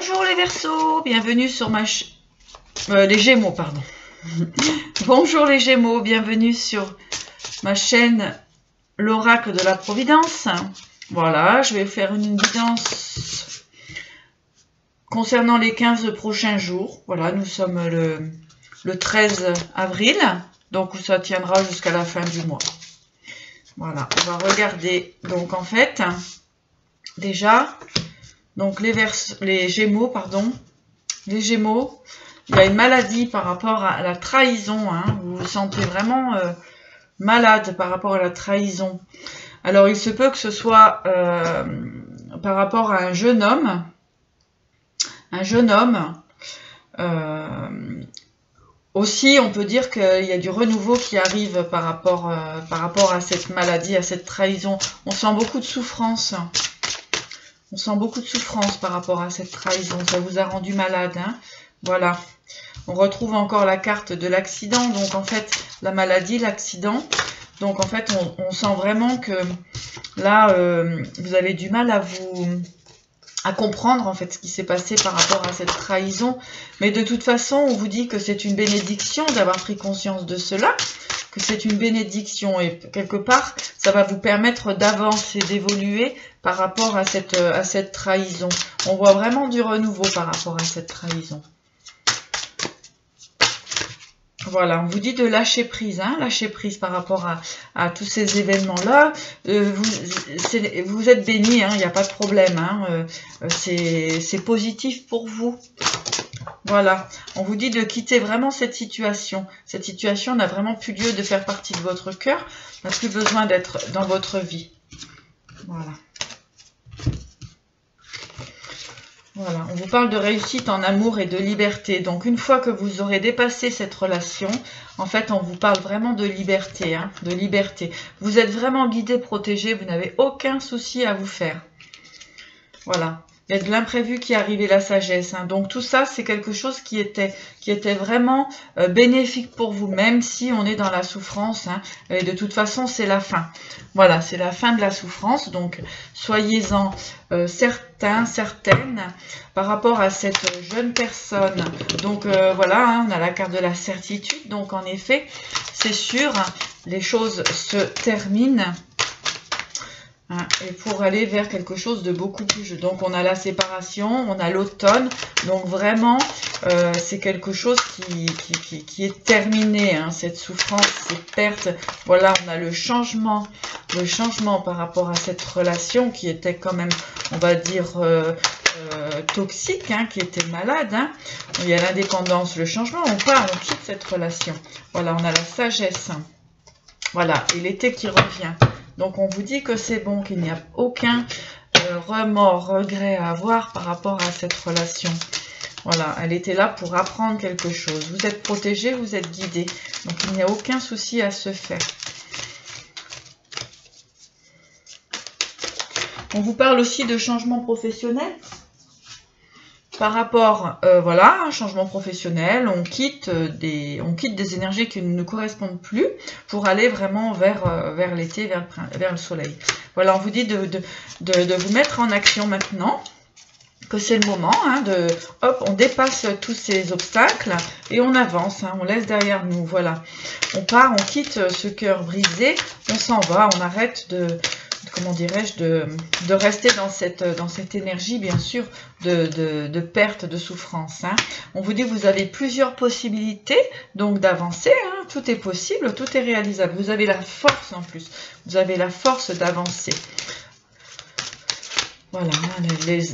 Bonjour les Verseaux, bienvenue sur ma chaîne... les Gémeaux, pardon. Bonjour les Gémeaux, bienvenue sur ma chaîne l'Oracle de la Providence. Voilà, je vais faire une guidance concernant les 15 prochains jours. Voilà, nous sommes le 13 avril, donc ça tiendra jusqu'à la fin du mois. Voilà, on va regarder. Donc en fait, déjà... Donc les Gémeaux, pardon, les Gémeaux, il y a une maladie par rapport à la trahison, hein, vous vous sentez vraiment malade par rapport à la trahison. Alors il se peut que ce soit par rapport à un jeune homme, aussi on peut dire qu'il y a du renouveau qui arrive par rapport à cette maladie, à cette trahison. On sent beaucoup de souffrance. On sent beaucoup de souffrance par rapport à cette trahison. Ça vous a rendu malade, hein? Voilà. On retrouve encore la carte de l'accident. Donc, en fait, la maladie, l'accident. Donc, en fait, on sent vraiment que là, vous avez du mal à comprendre, en fait, ce qui s'est passé par rapport à cette trahison. Mais de toute façon, on vous dit que c'est une bénédiction d'avoir pris conscience de cela, que c'est une bénédiction. Et quelque part, ça va vous permettre d'avancer, d'évoluer par rapport à cette trahison. On voit vraiment du renouveau par rapport à cette trahison. Voilà, on vous dit de lâcher prise, hein, lâcher prise par rapport à tous ces événements-là. Vous êtes bénis, hein, il n'y a pas de problème. Hein, c'est positif pour vous. Voilà, on vous dit de quitter vraiment cette situation. Cette situation n'a vraiment plus lieu de faire partie de votre cœur, n'a plus besoin d'être dans votre vie. Voilà. Voilà, on vous parle de réussite en amour et de liberté. Donc, une fois que vous aurez dépassé cette relation, en fait, on vous parle vraiment de liberté, hein, de liberté. Vous êtes vraiment guidé, protégé, vous n'avez aucun souci à vous faire. Voilà. Il y a de l'imprévu qui arrive et la sagesse. Hein. Donc tout ça, c'est quelque chose qui était vraiment bénéfique pour vous, même si on est dans la souffrance. Hein. Et de toute façon, c'est la fin. Voilà, c'est la fin de la souffrance. Donc soyez-en certains, certaines par rapport à cette jeune personne. Donc voilà, hein, on a la carte de la certitude. Donc en effet, c'est sûr, hein, les choses se terminent. Hein, et pour aller vers quelque chose de beaucoup plus... Donc on a la séparation, on a l'automne, donc vraiment c'est quelque chose qui est terminé, hein, cette souffrance, cette perte. Voilà, on a le changement par rapport à cette relation qui était quand même, on va dire, toxique, hein, qui était malade. Hein. Il y a l'indépendance, le changement, on part, on quitte cette relation. Voilà, on a la sagesse. Voilà, et l'été qui revient. Donc, on vous dit que c'est bon, qu'il n'y a aucun remords, regret à avoir par rapport à cette relation. Voilà, elle était là pour apprendre quelque chose. Vous êtes protégé, vous êtes guidé. Donc, il n'y a aucun souci à se faire. On vous parle aussi de changement professionnel. Par rapport, voilà, un changement professionnel, on quitte des énergies qui ne nous correspondent plus pour aller vraiment vers l'été, vers le soleil. Voilà, on vous dit de vous mettre en action maintenant, que c'est le moment, hein, hop, on dépasse tous ces obstacles et on avance, hein, on laisse derrière nous, voilà. On part, on quitte ce cœur brisé, on s'en va, on arrête comment dirais-je, de rester dans cette énergie, bien sûr, de perte, de souffrance. Hein. On vous dit que vous avez plusieurs possibilités, donc d'avancer, hein. Tout est possible, tout est réalisable. Vous avez la force en plus, vous avez la force d'avancer. Voilà,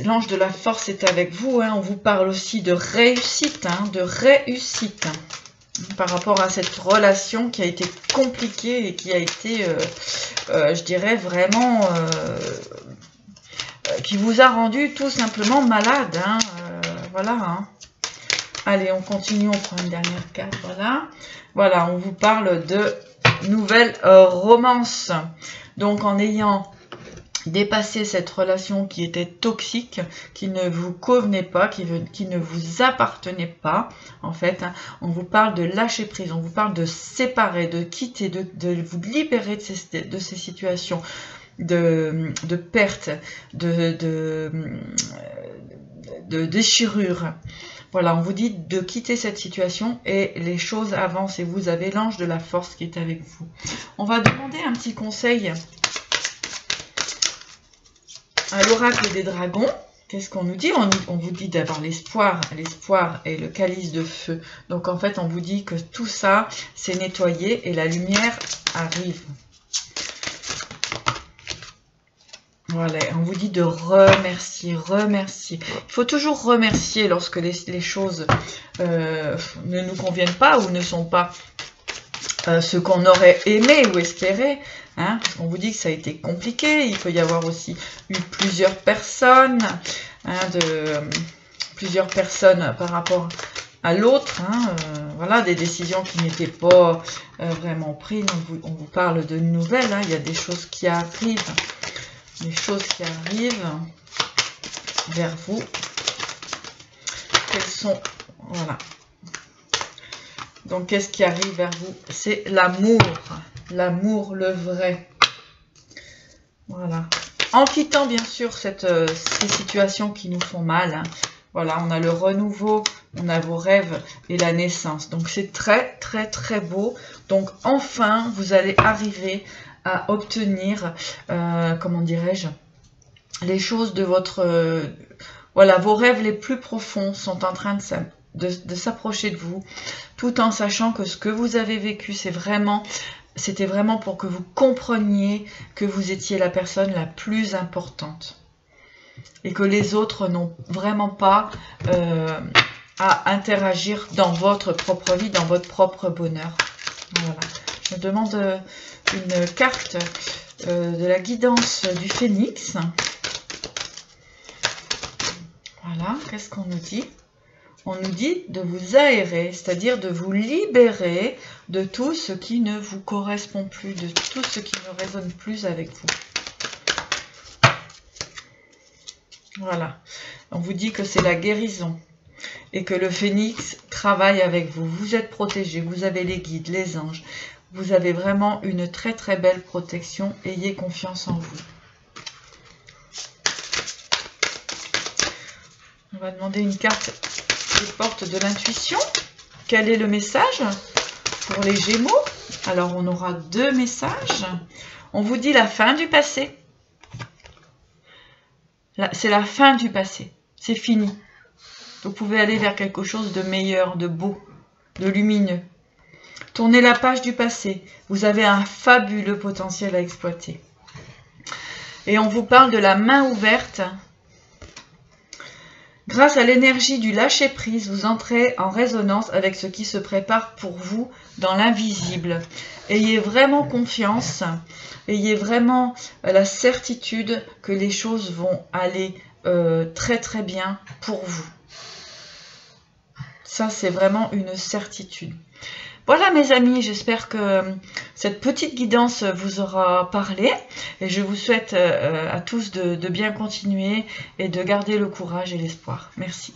l'ange de la force est avec vous. Hein. On vous parle aussi de réussite, hein, par rapport à cette relation qui a été compliquée et qui a été, je dirais, vraiment, qui vous a rendu tout simplement malade. Hein, voilà. Hein. Allez, on continue, on prend une dernière carte. Voilà. Voilà, on vous parle de nouvelles romances. Donc, en ayant dépasser cette relation qui était toxique, qui ne vous convenait pas, qui ne vous appartenait pas, en fait, hein, on vous parle de lâcher prise, on vous parle de séparer, de quitter, de vous libérer de ces situations de perte, déchirure. Voilà, on vous dit de quitter cette situation et les choses avancent et vous avez l'ange de la force qui est avec vous. On va demander un petit conseil à l'oracle des dragons. Qu'est-ce qu'on nous dit? On vous dit d'avoir l'espoir. L'espoir est le calice de feu. Donc en fait, on vous dit que tout ça, c'est nettoyé et la lumière arrive. Voilà, on vous dit de remercier, remercier. Il faut toujours remercier lorsque les choses ne nous conviennent pas ou ne sont pas ce qu'on aurait aimé ou espéré. Hein, parce qu'on vous dit que ça a été compliqué. Il peut y avoir aussi eu plusieurs personnes, plusieurs personnes par rapport à l'autre. Voilà, des décisions qui n'étaient pas vraiment prises. On vous parle de nouvelles. Il y a des choses qui arrivent. Des choses qui arrivent vers vous. Quelles sont... Voilà. Donc, qu'est-ce qui arrive vers vous? C'est l'amour. L'amour, le vrai. Voilà. En quittant, bien sûr, ces situations qui nous font mal. Voilà, on a le renouveau, on a vos rêves et la naissance. Donc, c'est très, très, très beau. Donc, enfin, vous allez arriver à obtenir, comment dirais-je, les choses de votre... voilà, vos rêves les plus profonds sont en train de s'approcher de vous, tout en sachant que ce que vous avez vécu, c'était vraiment pour que vous compreniez que vous étiez la personne la plus importante. Et que les autres n'ont vraiment pas à interagir dans votre propre vie, dans votre propre bonheur. Voilà. Je me demande une carte de la guidance du phénix. Voilà, qu'est-ce qu'on nous dit? On nous dit de vous aérer, c'est-à-dire de vous libérer de tout ce qui ne vous correspond plus, de tout ce qui ne résonne plus avec vous. Voilà, on vous dit que c'est la guérison et que le phénix travaille avec vous. Vous êtes protégé, vous avez les guides, les anges. Vous avez vraiment une très très belle protection. Ayez confiance en vous. On va demander une carte des portes de l'intuition. Quel est le message pour les Gémeaux? Alors on aura deux messages. On vous dit la fin du passé. C'est la fin du passé. C'est fini. Vous pouvez aller vers quelque chose de meilleur, de beau, de lumineux. Tournez la page du passé. Vous avez un fabuleux potentiel à exploiter. Et on vous parle de la main ouverte. Grâce à l'énergie du lâcher-prise, vous entrez en résonance avec ce qui se prépare pour vous dans l'invisible. Ayez vraiment confiance. Ayez vraiment la certitude que les choses vont aller très très bien pour vous. Ça, c'est vraiment une certitude. Voilà mes amis, j'espère que cette petite guidance vous aura parlé et je vous souhaite à tous de bien continuer et de garder le courage et l'espoir. Merci.